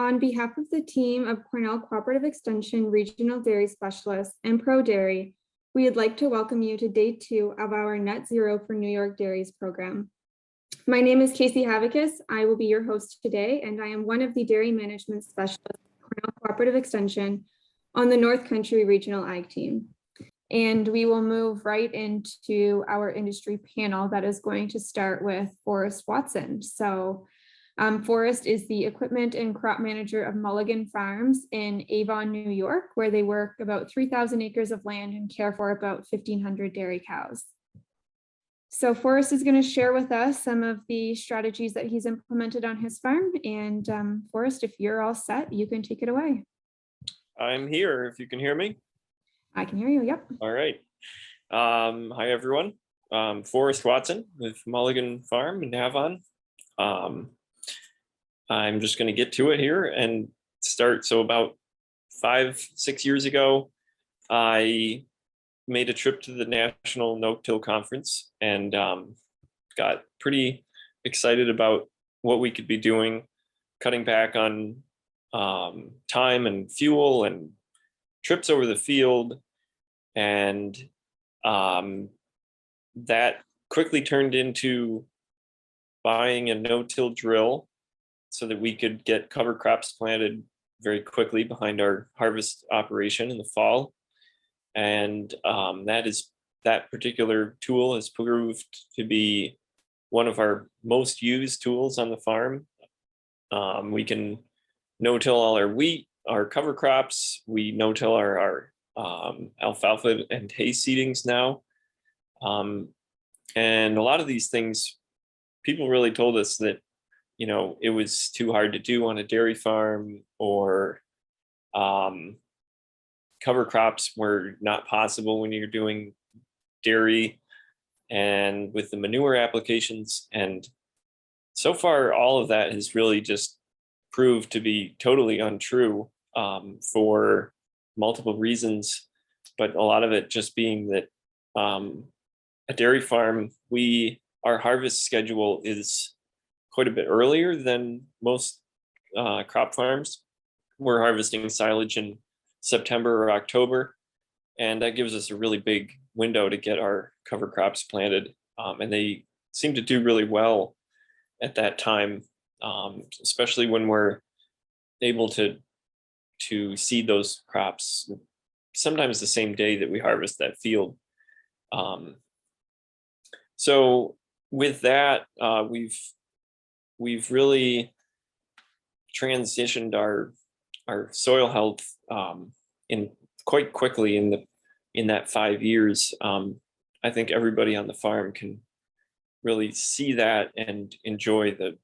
on behalf of the team of Cornell Cooperative Extension Regional Dairy Specialists and Pro Dairy, we would like to welcome you to day 2 of our Net Zero for New York Dairies program. My name is Casey Havicus. I will be your host today, and I am one of the dairy management specialists at Cornell Cooperative Extension on the North Country Regional Ag team. And we will move right into our industry panel that is going to start with Forrest Watson. So Forrest is the equipment and crop manager of Mulligan Farms in Avon, New York, where they work about 3,000 acres of land and care for about 1,500 dairy cows. So Forrest is going to share with us some of the strategies that he's implemented on his farm. And Forrest, if you're all set, you can take it away. I'm here, if you can hear me. I can hear you, yep. All right. Hi, everyone. Forrest Watson with Mulligan Farm in Avon. I'm just going to get to it here and start. So about 5-6 years ago, I made a trip to the National No-Till Conference and got pretty excited about what we could be doing, cutting back on time and fuel and trips over the field. And that quickly turned into buying a no-till drill so that we could get cover crops planted very quickly behind our harvest operation in the fall. And that particular tool has proved to be one of our most used tools on the farm. We can no-till all our wheat, our cover crops. We no-till our alfalfa and hay seedings now. And a lot of these things, people really told us that, you know, it was too hard to do on a dairy farm, or cover crops were not possible when you're doing dairy and with the manure applications. And so far, all of that has really just proved to be totally untrue for multiple reasons, but a lot of it just being that a dairy farm, our harvest schedule is quite a bit earlier than most crop farms. We're harvesting silage in September or October, and that gives us a really big window to get our cover crops planted, and they seem to do really well at that time, especially when we're able to seed those crops sometimes the same day that we harvest that field. So with that, we've really transitioned our soil health in quite quickly in that 5 years. I think everybody on the farm can really see that and enjoy the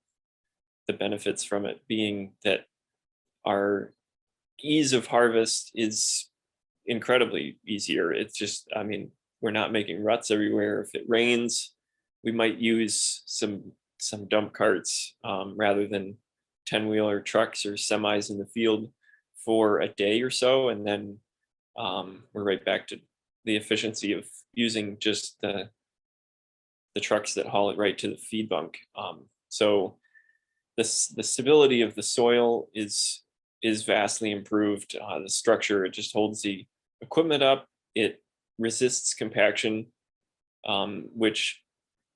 benefits from it, being that our ease of harvest is incredibly easier. It's just, I mean, we're not making ruts everywhere. If it rains, we might use some dump carts rather than 10-wheeler trucks or semis in the field for a day or so, and then we're right back to the efficiency of using just the trucks that haul it right to the feed bunk. So the stability of the soil is vastly improved. The structure, it just holds the equipment up. It resists compaction, which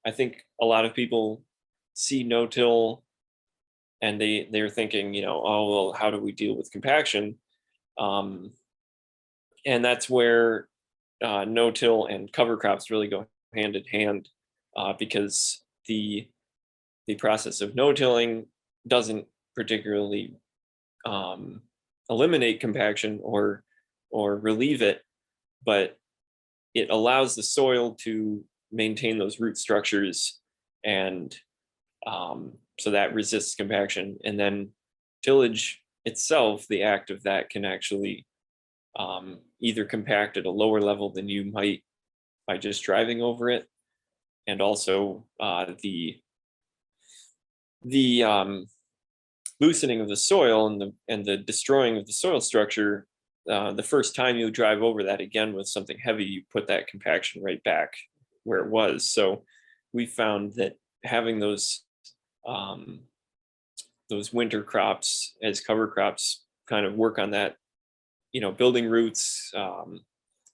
I think a lot of people see no-till and they're thinking, you know, oh, well, how do we deal with compaction? And that's where no-till and cover crops really go hand in hand, because the process of no-tilling doesn't particularly eliminate compaction or relieve it, but it allows the soil to maintain those root structures, and so that resists compaction. And then tillage itself, the act of that, can actually either compact at a lower level than you might by just driving over it, and also the loosening of the soil and the destroying of the soil structure. The first time you drive over that again with something heavy, you put that compaction right back where it was. So we found that having those those winter crops as cover crops kind of work on that, building roots,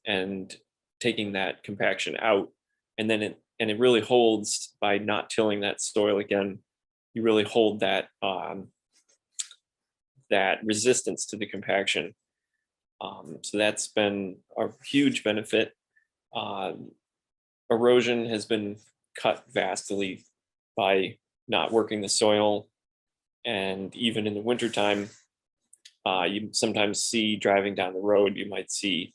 and taking that compaction out. And then it really holds by not tilling that soil again. You really hold that that resistance to the compaction. So that's been a huge benefit. Erosion has been cut vastly by not working the soil. And even in the wintertime, you sometimes see driving down the road, you might see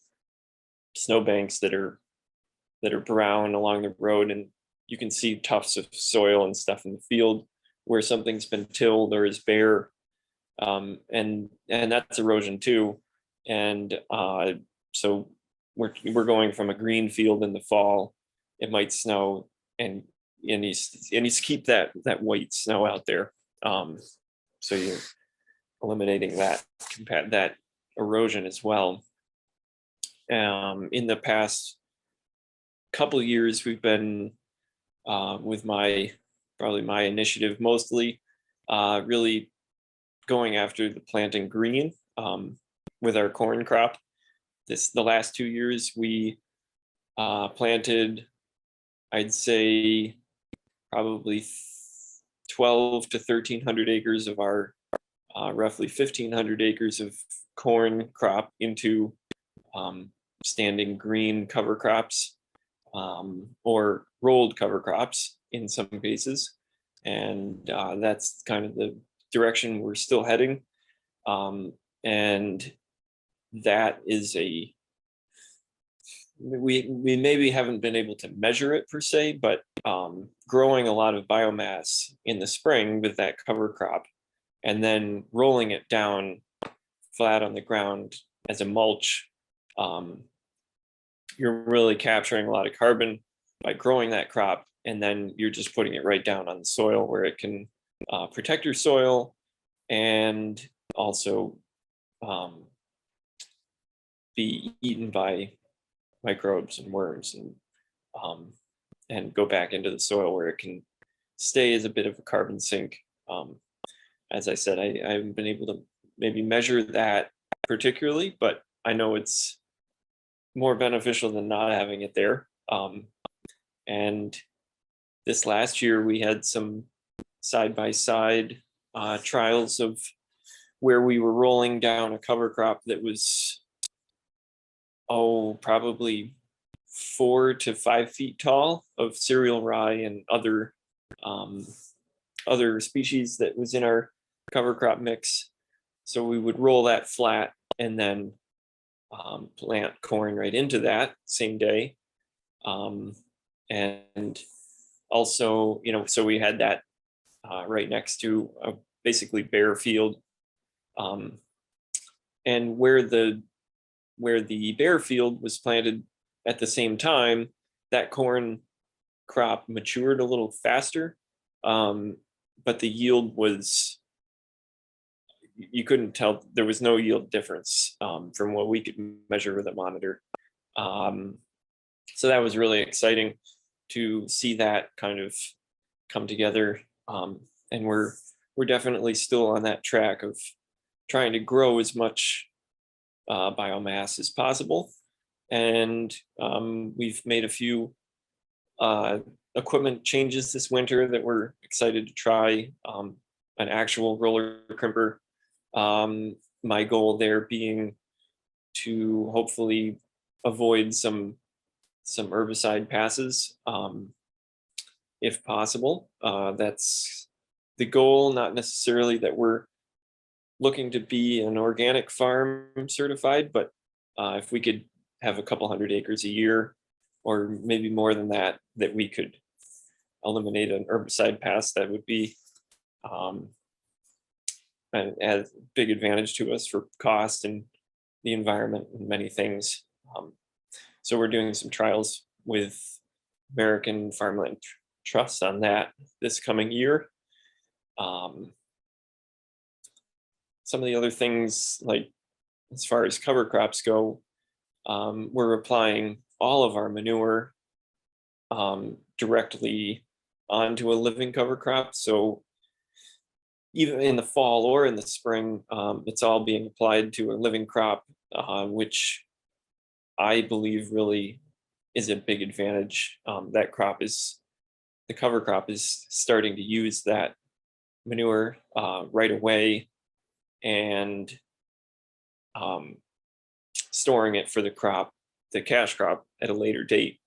snowbanks that are brown along the road, and you can see tufts of soil and stuff in the field where something's been tilled or is bare. And that's erosion too. And so we're going from a green field in the fall. It might snow, and you need to keep that white snow out there. So you're eliminating that erosion as well. In the past couple of years, we've been with probably my initiative mostly, really going after the planting green with our corn crop. The last 2 years we planted, I'd say probably 12 to 1,300 acres of our roughly 1,500 acres of corn crop into standing green cover crops, or rolled cover crops in some cases. And that's kind of the direction we're still heading. And that is we maybe haven't been able to measure it per se, but growing a lot of biomass in the spring with that cover crop and then rolling it down flat on the ground as a mulch, you're really capturing a lot of carbon by growing that crop, and then you're just putting it right down on the soil where it can protect your soil and also be eaten by microbes and worms, and go back into the soil where it can stay as a bit of a carbon sink. As I said, I haven't been able to maybe measure that particularly, but I know it's more beneficial than not having it there. And this last year we had some side-by-side trials of where we were rolling down a cover crop that was probably 4 to 5 feet tall of cereal rye and other species that was in our cover crop mix. So we would roll that flat and then plant corn right into that same day. And also, so we had that right next to a basically bare field. And where the bare field was planted at the same time, that corn crop matured a little faster, but the yield was, you couldn't tell, there was no yield difference from what we could measure with a monitor. So that was really exciting to see that kind of come together. And we're definitely still on that track of trying to grow as much biomass as possible. And we've made a few equipment changes this winter that we're excited to try. An actual roller crimper. My goal there being to hopefully avoid some herbicide passes, if possible. That's the goal, not necessarily that we're looking to be an organic farm certified, but if we could have a couple hundred acres a year, or maybe more than that, that we could eliminate an herbicide pass, that would be an as big advantage to us for cost and the environment and many things. So we're doing some trials with American Farmland Trust on that this coming year. Some of the other things, like as far as cover crops go, we're applying all of our manure directly onto a living cover crop. So even in the fall or in the spring, it's all being applied to a living crop, which I believe really is a big advantage. That crop is, the cover crop is starting to use that manure right away, and storing it for the crop, the cash crop, at a later date.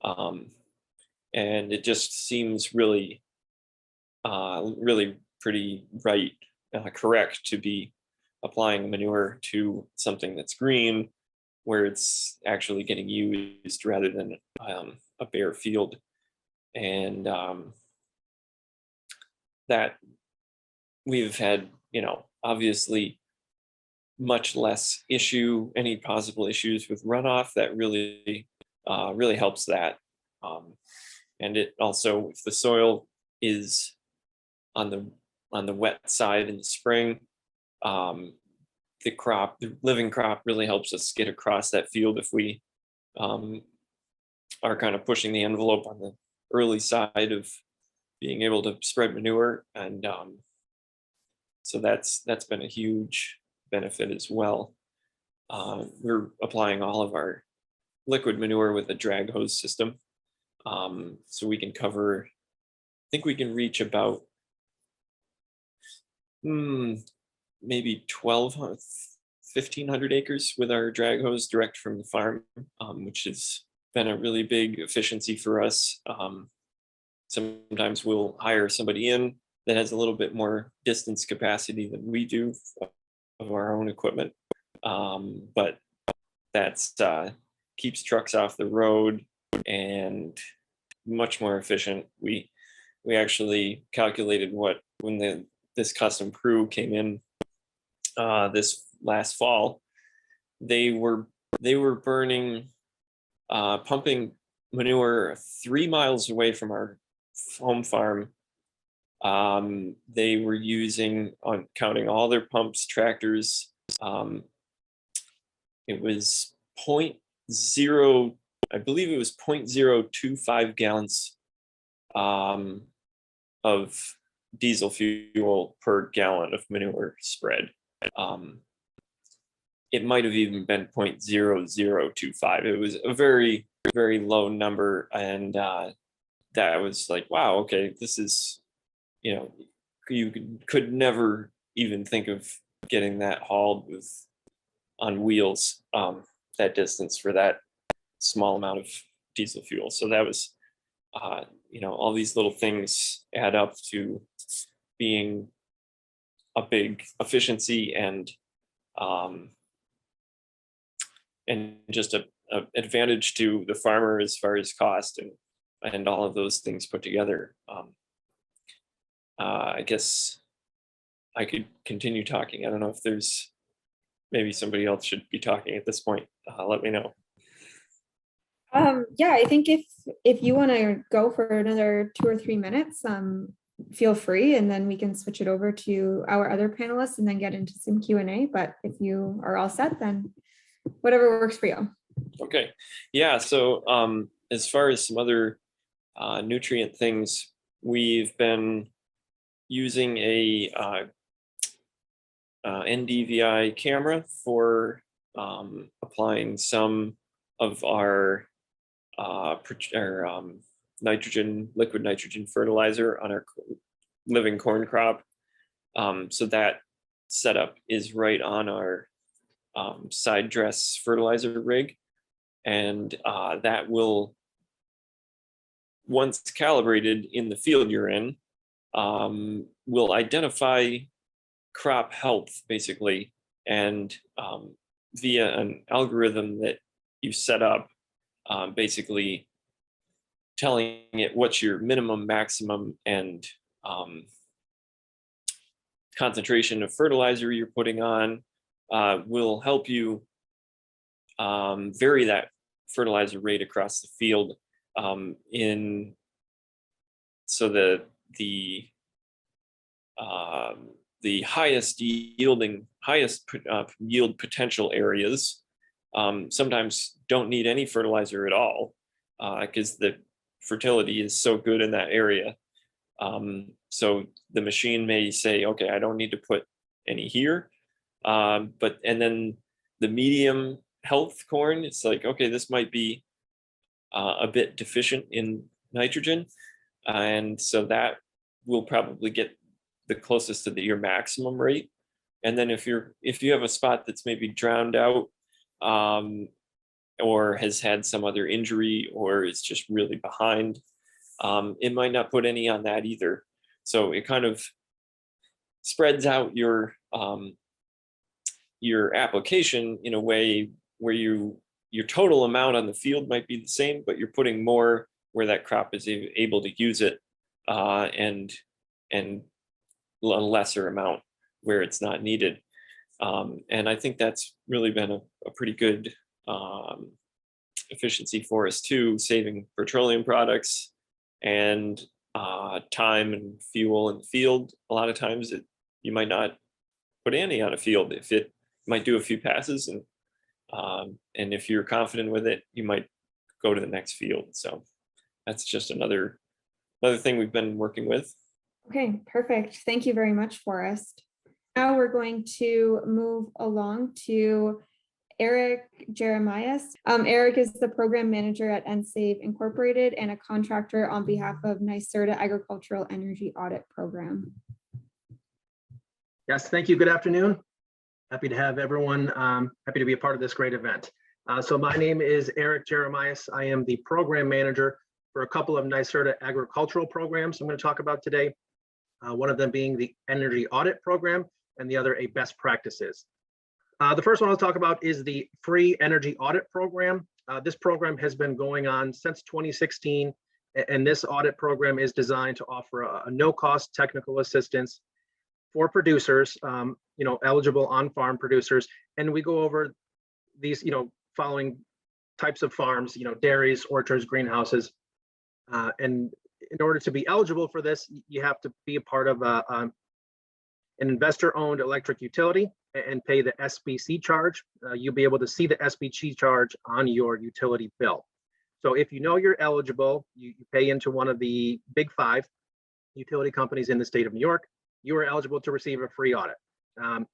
And it just seems really, really pretty right, correct to be applying manure to something that's green, where it's actually getting used rather than a bare field. And that we've had, obviously much less any possible issues with runoff. That really, really helps that. And it also, if the soil is on the wet side in the spring, the living crop really helps us get across that field if we are kind of pushing the envelope on the early side of being able to spread manure. And so that's been a huge benefit as well. We're applying all of our liquid manure with a drag hose system. So we can cover, I think we can reach about maybe 1,500 acres with our drag hose direct from the farm, which has been a really big efficiency for us. Sometimes we'll hire somebody in that has a little bit more distance capacity than we do of our own equipment, but that's keeps trucks off the road and much more efficient. We actually calculated when this custom crew came in this last fall, they were burning, pumping manure 3 miles away from our home farm. They were using, on counting all their pumps, tractors, it was 0.0, I believe it was 0.025 gallons of diesel fuel per gallon of manure spread. It might have even been 0.0025. It was a very, very low number. And that was like, wow, okay, this is, you could never even think of getting that hauled on wheels that distance for that small amount of diesel fuel. So that was, all these little things add up to being a big efficiency and just a advantage to the farmer as far as cost and all of those things put together. I guess I could continue talking. I don't know if there's, maybe somebody else should be talking at this point. Let me know. Yeah, I think if you want to go for another 2 or 3 minutes, feel free, and then we can switch it over to our other panelists and then get into some Q&A. But if you are all set, then whatever works for you. Okay. Yeah. So as far as some other nutrient things, we've been using a NDVI camera for applying some of our liquid nitrogen fertilizer on our living corn crop. So that setup is right on our side dress fertilizer rig, and that will, once calibrated in the field you're in, will identify crop health basically, and via an algorithm that you set up, basically telling it what's your minimum, maximum, and concentration of fertilizer you're putting on, will help you vary that fertilizer rate across the field so that the highest yield potential areas sometimes don't need any fertilizer at all, because the fertility is so good in that area. So the machine may say, okay, I don't need to put any here. And then the medium health corn, it's like, okay, this might be a bit deficient in nitrogen. And so that will probably get the closest to your maximum rate. And then if you have a spot that's maybe drowned out, or has had some other injury, or is just really behind, it might not put any on that either. So it kind of spreads out your application in a way where your total amount on the field might be the same, but you're putting more where that crop is able to use it, and a lesser amount where it's not needed. And I think that's really been a pretty good efficiency for us too, saving petroleum products and time and fuel in the field. A lot of times you might not put any on a field if it might do a few passes, and if you're confident with it, you might go to the next field. So that's just another thing we've been working with. Okay, perfect. Thank you very much, Forrest. Now we're going to move along to Eric Jeremias. Eric is the program manager at EnSave Incorporated and a contractor on behalf of NYSERDA Agricultural Energy Audit Program. Yes, thank you. Good afternoon. Happy to have everyone, happy to be a part of this great event. So my name is Eric Jeremias. I am the program manager for a couple of NYSERDA agricultural programs I'm going to talk about today. One of them being the Energy Audit Program and the other a best practices. The first one I'll talk about is the Free Energy Audit Program. This program has been going on since 2016, and this audit program is designed to offer a no-cost technical assistance for producers, eligible on-farm producers. And we go over these, following types of farms, dairies, orchards, greenhouses. And in order to be eligible for this, you have to be a part of an investor-owned electric utility and pay the SBC charge. You'll be able to see the SBC charge on your utility bill. So if you know you're eligible, you pay into one of the big 5 utility companies in the state of New York, you are eligible to receive a free audit.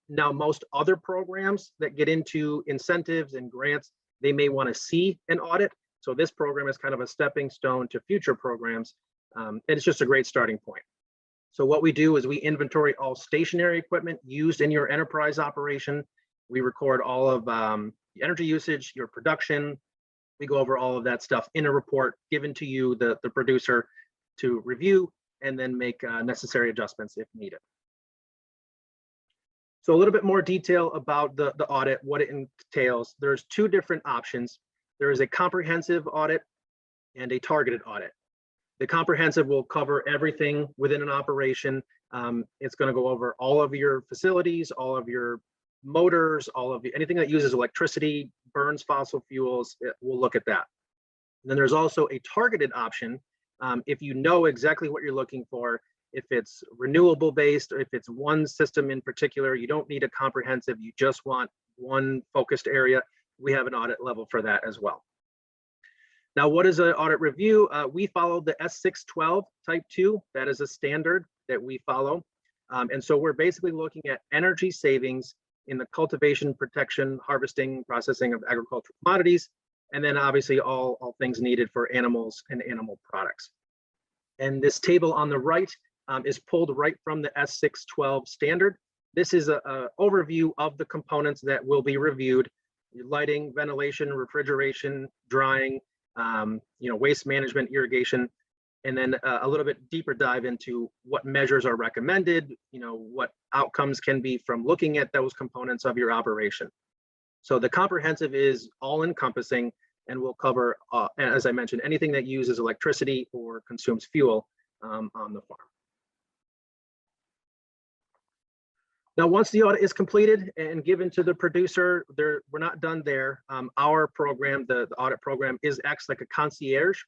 Now, most other programs that get into incentives and grants, they may want to see an audit. So this program is kind of a stepping stone to future programs. And it's just a great starting point. So what we do is we inventory all stationary equipment used in your enterprise operation. We record all of the energy usage, your production. We go over all of that stuff in a report given to you, the producer, to review and then make necessary adjustments if needed. So a little bit more detail about the audit, what it entails. There's 2 different options. There is a comprehensive audit and a targeted audit. The comprehensive will cover everything within an operation. It's going to go over all of your facilities, all of your motors, anything that uses electricity, burns fossil fuels. We'll look at that. And then there's also a targeted option. If you know exactly what you're looking for, if it's renewable based, or if it's one system in particular, you don't need a comprehensive, you just want one focused area, we have an audit level for that as well. Now, what is an audit review? We follow the S612 type 2. That is a standard that we follow. And so we're basically looking at energy savings in the cultivation, protection, harvesting, processing of agricultural commodities, and then obviously all things needed for animals and animal products. And this table on the right is pulled right from the S612 standard. This is an overview of the components that will be reviewed: lighting, ventilation, refrigeration, drying, waste management, irrigation, and then a little bit deeper dive into what measures are recommended, what outcomes can be from looking at those components of your operation. So the comprehensive is all encompassing and will cover, as I mentioned, anything that uses electricity or consumes fuel on the farm. Now, once the audit is completed and given to the producer, we're not done there. Our program, the audit program, acts like a concierge.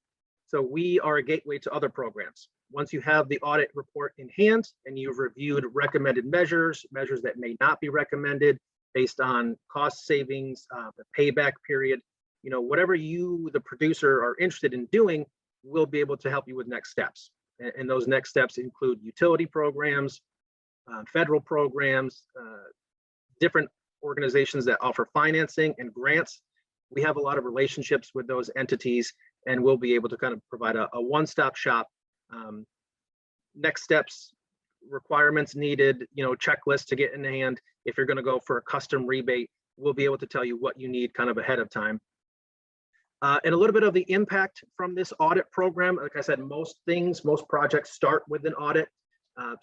So we are a gateway to other programs. Once you have the audit report in hand and you've reviewed recommended measures that may not be recommended based on cost savings, the payback period, whatever you, the producer, are interested in doing, we'll be able to help you with next steps. And those next steps include utility programs, federal programs, different organizations that offer financing and grants. We have a lot of relationships with those entities, and we'll be able to kind of provide a one-stop shop. Next steps, requirements needed, checklist to get in hand. If you're going to go for a custom rebate, we'll be able to tell you what you need kind of ahead of time. And a little bit of the impact from this audit program. Like I said, most projects start with an audit.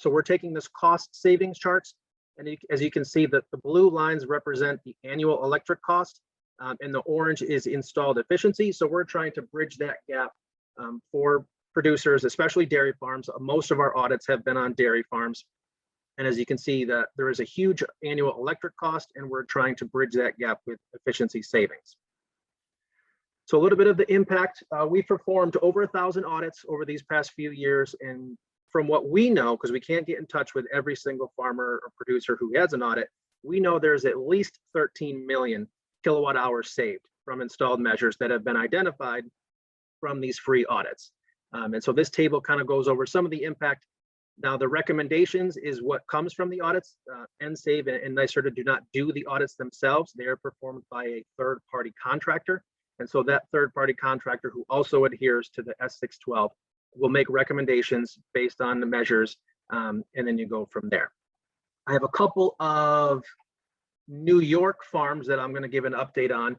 So we're taking this cost savings charts, and as you can see, that the blue lines represent the annual electric cost, and the orange is installed efficiency. So we're trying to bridge that gap for producers, especially dairy farms. Most of our audits have been on dairy farms. And as you can see, that there is a huge annual electric cost, and we're trying to bridge that gap with efficiency savings. So a little bit of the impact. We've performed over 1,000 audits over these past few years. And from what we know, because we can't get in touch with every single farmer or producer who has an audit, we know there's at least 13 million kilowatt hours saved from installed measures that have been identified from these free audits. And so this table kind of goes over some of the impact. Now, the recommendations is what comes from the audits. EnSave and NYSERDA do not do the audits themselves. They are performed by a third-party contractor. And so that third-party contractor, who also adheres to the S612, will make recommendations based on the measures, and then you go from there. I have a couple of New York farms that I'm going to give an update on.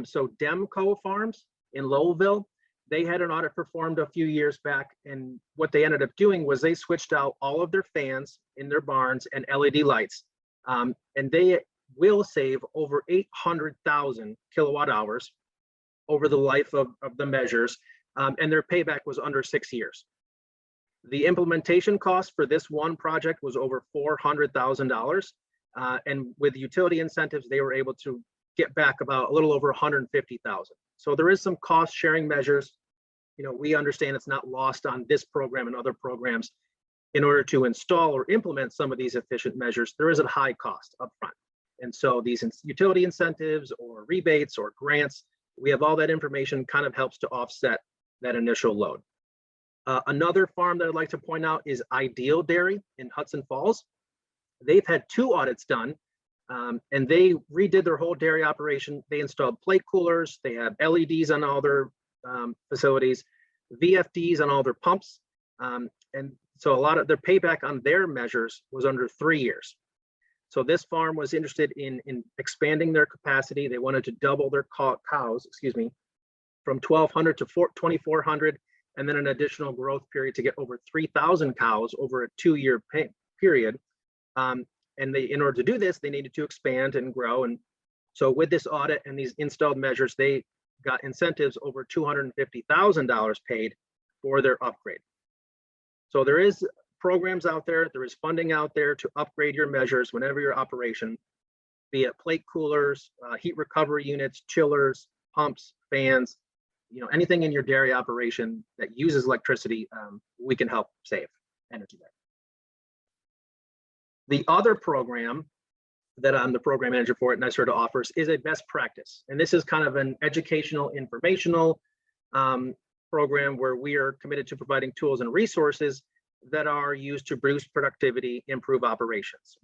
So Demco Farms in Lowellville, they had an audit performed a few years back, and what they ended up doing was they switched out all of their fans in their barns and LED lights, and they will save over 800,000 kilowatt hours over the life of the measures, and their payback was under 6 years. The implementation cost for this one project was over $400,000, and with utility incentives, they were able to get back about a little over 150,000. So there is some cost sharing measures. We understand it's not lost on this program and other programs. In order to install or implement some of these efficient measures, there is a high cost upfront. And so these utility incentives or rebates or grants, we have all that information, kind of helps to offset that initial load. Another farm that I'd like to point out is Ideal Dairy in Hudson Falls. They've had 2 audits done. And they redid their whole dairy operation. They installed plate coolers. They have LEDs on all their facilities, VFDs on all their pumps. And so a lot of their payback on their measures was under 3 years. So this farm was interested in expanding their capacity. They wanted to double their cows, from 1,200 to 2,400, and then an additional growth period to get over 3,000 cows over a 2-year period. And in order to do this, they needed to expand and grow. And so with this audit and these installed measures, they got incentives over $250,000 paid for their upgrade. So there is programs out there, there is funding out there to upgrade your measures whenever your operation, be it plate coolers, heat recovery units, chillers, pumps, fans, anything in your dairy operation that uses electricity, we can help save energy there. The other program that I'm the program manager for at NYSERDA offers is a best practice. And this is kind of an educational, informational program where we are committed to providing tools and resources that are used to boost productivity, improve operations,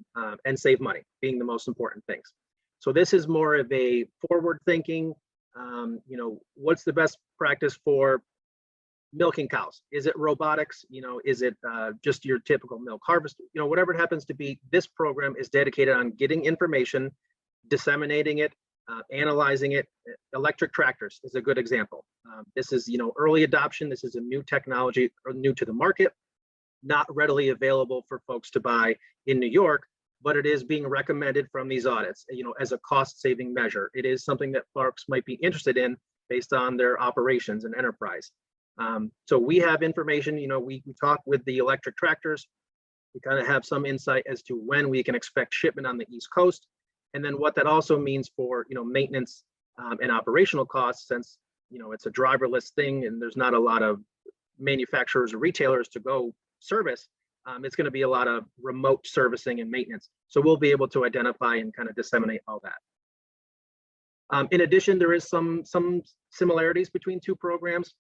and save money, being the most important things. So this is more of a forward thinking, what's the best practice for milking cows? Is it robotics? Is it just your typical milk harvest? Whatever it happens to be, this program is dedicated on getting information, disseminating it, analyzing it. Electric tractors is a good example. This is, early adoption. This is a new technology, or new to the market, not readily available for folks to buy in New York, but it is being recommended from these audits, as a cost-saving measure. It is something that folks might be interested in based on their operations and enterprise. So we have information, we talk with the electric tractors. We kind of have some insight as to when we can expect shipment on the East Coast, and then what that also means for, maintenance and operational costs, since, it's a driverless thing and there's not a lot of manufacturers or retailers to go service. It's going to be a lot of remote servicing and maintenance. So we'll be able to identify and kind of disseminate all that. In addition, there is some similarities between 2 programs.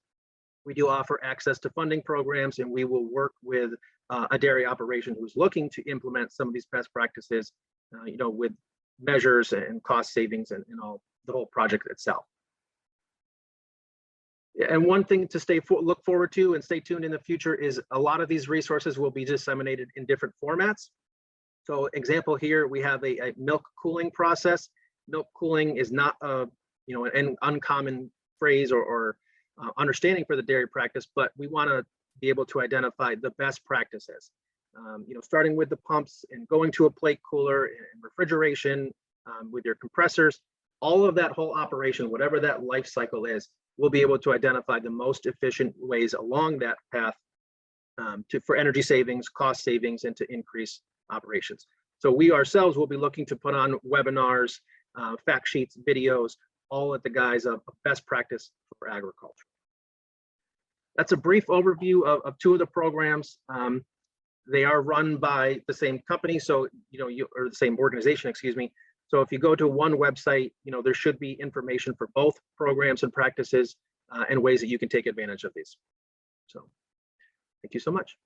We do offer access to funding programs, and we will work with a dairy operation who's looking to implement some of these best practices, with measures and cost savings and all the whole project itself. And one thing to look forward to and stay tuned in the future is a lot of these resources will be disseminated in different formats. So example here, we have a milk cooling process. Milk cooling is not an uncommon phrase or understanding for the dairy practice, but we want to be able to identify the best practices. Starting with the pumps and going to a plate cooler and refrigeration with your compressors, all of that whole operation, whatever that life cycle is, we'll be able to identify the most efficient ways along that path for energy savings, cost savings, and to increase operations. So we ourselves will be looking to put on webinars, fact sheets, videos, all at the guise of best practice for agriculture. That's a brief overview of two of the programs. They are run by the same company, so or the same organization, excuse me. So if you go to one website, there should be information for both programs and practices and ways that you can take advantage of these. So thank you so much.